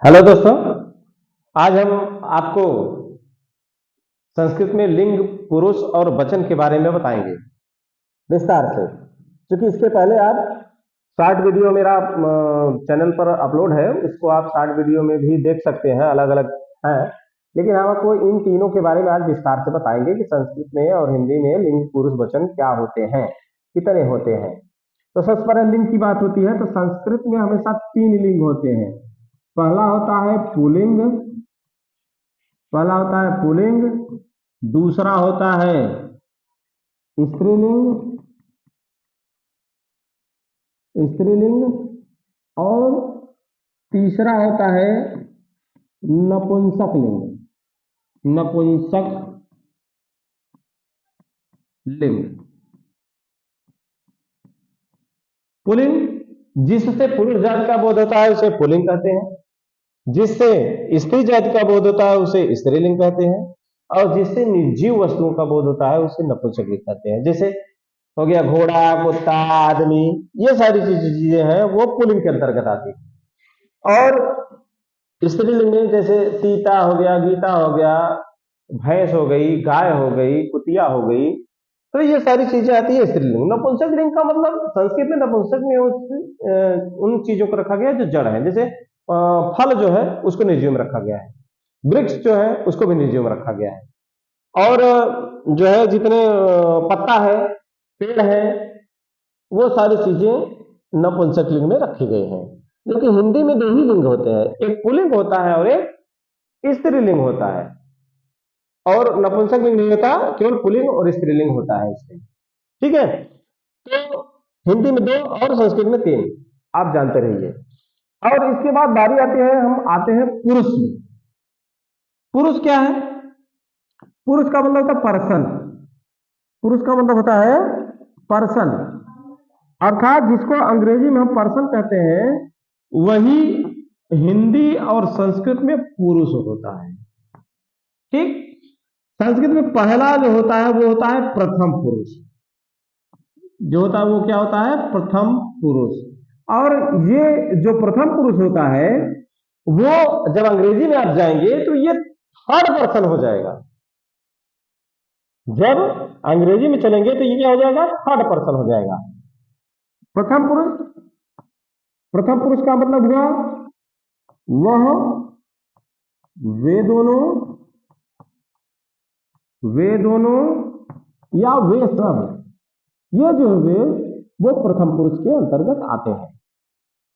Hello दोस्तों। आज हम आपको संस्कृत में लिंग, पुरुष और वचन के बारे में बताएंगे विस्तार से। क्योंकि इसके पहले आप शॉर्ट वीडियो मेरा चैनल पर अपलोड है, उसको आप शॉर्ट वीडियो में भी देख सकते हैं, अलग अलग हैं। लेकिन हम आपको इन तीनों के बारे में आज विस्तार से बताएंगे कि संस्कृत में और हिंदी में लिंग, पुरुष, वचन क्या होते हैं, कितने होते हैं। तो सबसे पहले लिंग की बात होती है तो संस्कृत में हमेशा तीन लिंग होते हैं। पहला होता है पुल्लिंग, पहला होता है पुल्लिंग, दूसरा होता है स्त्रीलिंग, स्त्रीलिंग, और तीसरा होता है नपुंसक लिंग, नपुंसक लिंग। पुल्लिंग, जिससे पुरुष जाति का बोध होता है उसे पुल्लिंग कहते हैं, जिससे स्त्री जाति का बोध होता है उसे स्त्रीलिंग कहते हैं, और जिससे निर्जीव वस्तुओं का बोध होता है उसे नपुंसक लिंग कहते हैं। जैसे हो गया घोड़ा, कुत्ता, आदमी, ये सारी चीजें हैं वो पुल्लिंग के अंतर्गत आती है। और स्त्रीलिंग में जैसे सीता हो गया, गीता हो गया, भैंस हो गई, गाय हो गई, कुतिया हो गई, तो ये सारी चीजें आती है स्त्रीलिंग। नपुंसक लिंग का मतलब संस्कृत में नपुंसक में उन चीजों को रखा गया है जो जड़ है। जैसे फल जो है उसको निर्जीव में रखा गया है, वृक्ष जो है उसको भी निर्जीव में रखा गया है, और जो है जितने पत्ता है, पेड़ है, वो सारी चीजें नपुंसक लिंग में रखे गए हैं। लेकिन हिंदी में दो ही लिंग होते हैं, एक पुल्लिंग होता है और एक स्त्रीलिंग होता है। और नपुंसक लिंग नहीं होता, केवल पुल्लिंग और स्त्रीलिंग होता है इसमें। ठीक है, तो हिंदी में दो और संस्कृत में तीन, आप जानते रहिए। और इसके बाद बारी आती है, हम आते हैं पुरुष में। पुरुष क्या है? पुरुष का मतलब होता है पर्सन। पुरुष का मतलब होता है पर्सन, अर्थात जिसको अंग्रेजी में हम पर्सन कहते हैं वही हिंदी और संस्कृत में पुरुष होता है। ठीक, संस्कृत में पहला जो होता है वो होता है प्रथम पुरुष। जो होता है वो क्या होता है? प्रथम पुरुष। और ये जो प्रथम पुरुष होता है वो जब अंग्रेजी में आप जाएंगे तो ये थर्ड पर्सन हो जाएगा। जब अंग्रेजी में चलेंगे तो ये क्या हो जाएगा? थर्ड पर्सन हो जाएगा। प्रथम पुरुष, प्रथम पुरुष का मतलब हुआ वह, वे दोनों, वे दोनों या वे सब, ये जो वे वो प्रथम पुरुष के अंतर्गत आते हैं।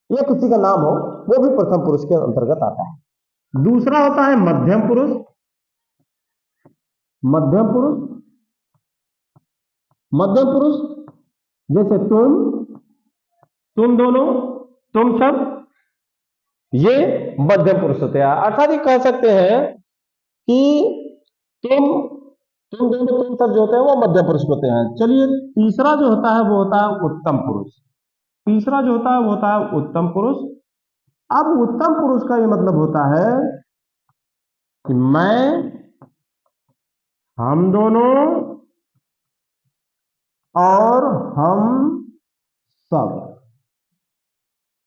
ये किसी का नाम हो वो भी प्रथम पुरुष के अंतर्गत आता है। दूसरा होता है मध्यम पुरुष। मध्यम पुरुष, मध्यम पुरुष जैसे तुम दोनों, तुम सब, ये मध्यम पुरुष होते हैं। अर्थात ये कह सकते हैं कि तुम दोनों, तुम सब जो होते हैं वो मध्यम पुरुष होते हैं। चलिए, तीसरा जो होता है वो होता है उत्तम पुरुष। तीसरा जो होता है वो होता है उत्तम पुरुष। अब उत्तम पुरुष का ये मतलब होता है कि मैं, हम दोनों और हम सब।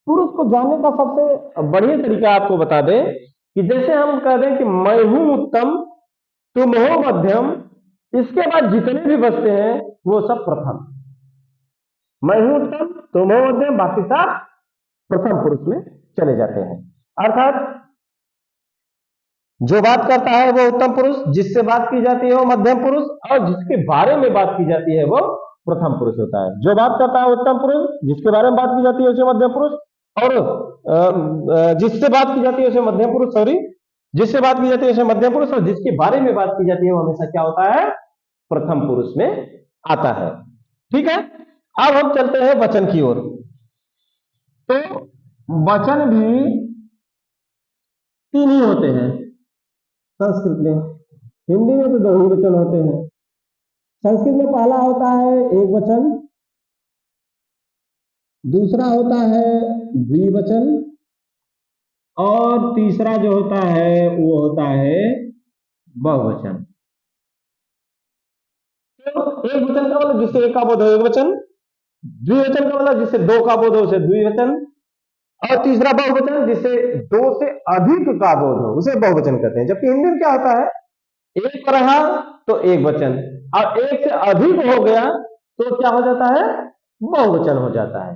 पुरुष को जानने का सबसे बढ़िया तरीका आपको बता दें कि जैसे हम कह दें कि मैं हूं उत्तम, तुम हो मध्यम, इसके बाद जितने भी बचते हैं वो सब प्रथम। मैं हूं उत्तम, तुम हो मध्यम, बाकी सब प्रथम पुरुष में चले जाते हैं। अर्थात जो बात करता है वो उत्तम पुरुष, जिससे बात की जाती है वो मध्यम पुरुष, और जिसके बारे में बात की जाती है वो प्रथम पुरुष होता है। जो बात करता है उत्तम पुरुष, जिसके बारे में बात की जाती है उसे मध्यम पुरुष, और जिससे बात की जाती है उसे मध्यम पुरुष, सॉरी, जिससे बात की जाती है उसे मध्यम पुरुष, और जिसके बारे में बात की जाती है वो हमेशा क्या होता है? प्रथम पुरुष में आता है। ठीक है, अब हम चलते हैं वचन की ओर। तो वचन भी तीन ही होते हैं संस्कृत में। हिंदी में तो दो ही वचन होते हैं। संस्कृत में पहला होता है एक वचन, दूसरा होता है द्विवचन, और तीसरा जो होता है वो होता है बहुवचन। तो एक वचन का मतलब जिससे एक का बोध हो एक वचन, द्विवचन का मतलब जिससे दो का बोध हो उसे द्विवचन, और तीसरा बहुवचन जिससे दो से अधिक का बोध हो उसे बहुवचन कहते हैं। जबकि हिंदी में क्या होता है, एक रहा तो एक वचन, और एक से अधिक हो गया तो क्या हो जाता है, बहुवचन हो जाता है।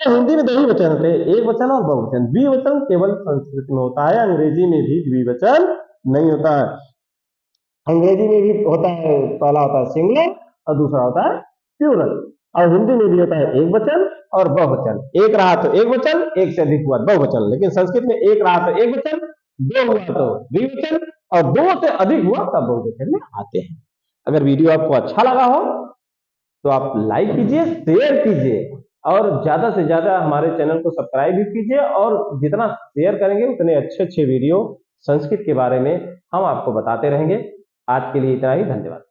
तो हिंदी में दो ही वचन होते हैं, एक वचन और बहुवचन। द्विवचन केवल संस्कृत में होता है, अंग्रेजी में भी द्विवचन नहीं होता है। अंग्रेजी में भी होता है, पहला होता है सिंगुलर और दूसरा होता है प्लूरल, और हिंदी में भी होता है एक वचन और बहुवचन। एक रहा तो एक वचन, एक से अधिक हुआ बहुवचन। लेकिन संस्कृत में एक रहा तो एक वचन, दो हुआ तो द्विवचन, और दो से अधिक हुआ तब बहुवचन में आते हैं। अगर वीडियो आपको अच्छा लगा हो तो आप लाइक कीजिए, शेयर कीजिए, और ज्यादा से ज्यादा हमारे चैनल को सब्सक्राइब भी कीजिए। और जितना शेयर करेंगे उतने अच्छे अच्छे वीडियो संस्कृत के बारे में हम आपको बताते रहेंगे। आज के लिए इतना ही, धन्यवाद।